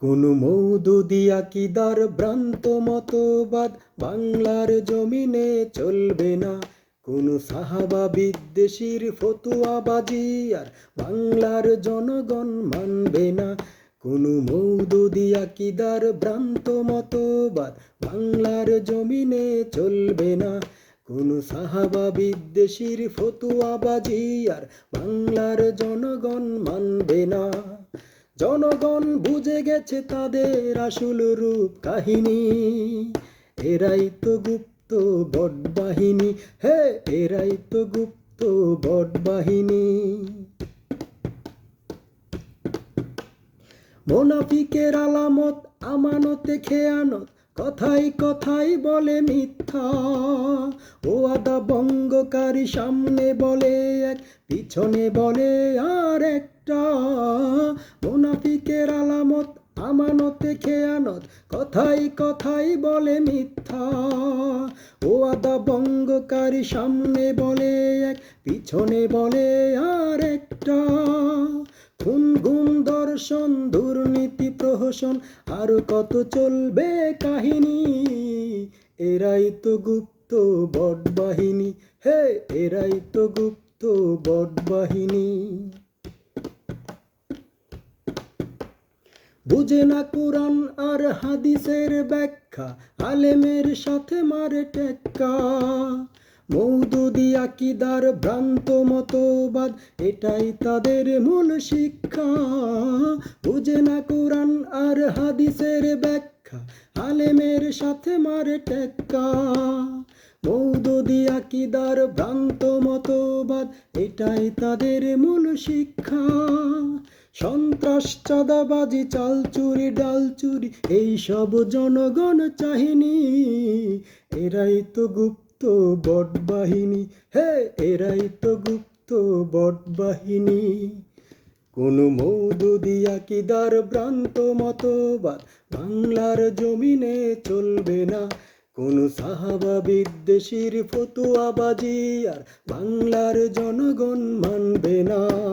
কোন মওদুদি আকিদার ভ্রান্ত মতবাদ বাংলার জমিনে চলবে না। কোন সাহাবা বিদ্বেষীর ফতুয়াবাজি আর বাংলার জনগণ মানবে না। কোন মওদুদি আকিদার ভ্রান্ত মতবাদ বাংলার জমিনে চলবে না। কোন সাহাবা বিদ্বেষীর ফতুয়াবাজি আর বাংলার জনগণ মানবে না। জনগণ বুঝে গেছে তাদের আসল রূপ কাহিনী, এরাই তো গুপ্ত বট বাহিনী, হে এরাই তো গুপ্ত বট বাহিনী। মুনাফিকের আলামত আমানতে খেয়ানত, কথাই কথাই বলে মিথ্যা। ওয়াদা ভঙ্গকারী সামনে বলে এক, পিছনে বলে আর একটা। মুনাফিকের আলামত আমানতে খেয়ানত, কথাই কথাই বলে মিথ্যা। ওয়াদা ভঙ্গকারী সামনে বলে এক, পিছনে বলে আর একটা। খুন গুম দর্শন দুর্নীতি প্রহসন আর কত চলবে কাহিনী, এরাই তো গুপ্ত বট বাহিনী, হে এরাই তো গুপ্ত বট বাহিনী। বুঝে না কোরআন আর হাদিসের ব্যাখ্যা, আলেমের সাথে মারে টেক্কা। মওদুদি আকিদার ভ্রান্ত মতবাদ, এটাই তাদের মূল শিক্ষা। বুঝে না কোরআন আর হাদিসের ব্যাখ্যা, আলেমের সাথে মারে টেক্কা। মওদুদি আকিদার ভ্রান্ত মতবাদ, এটাই তাদের মূল শিক্ষা। সন্ত্রাস চাঁদাবাজি চাল চুরি ডাল চুরি এইসব জনগণ চাহিনি, এরাই তো গুপ্ত বট বাহিনী, হে এরাই তো গুপ্ত বট বাহিনী। কোন মওদুদি আকিদার ভ্রান্ত মতবাদ বাংলার জমিনে চলবে না। কোন সাহাবা বিদ্বেষীর ফতুয়াবাজি আর বাংলার জনগণ মানবে না।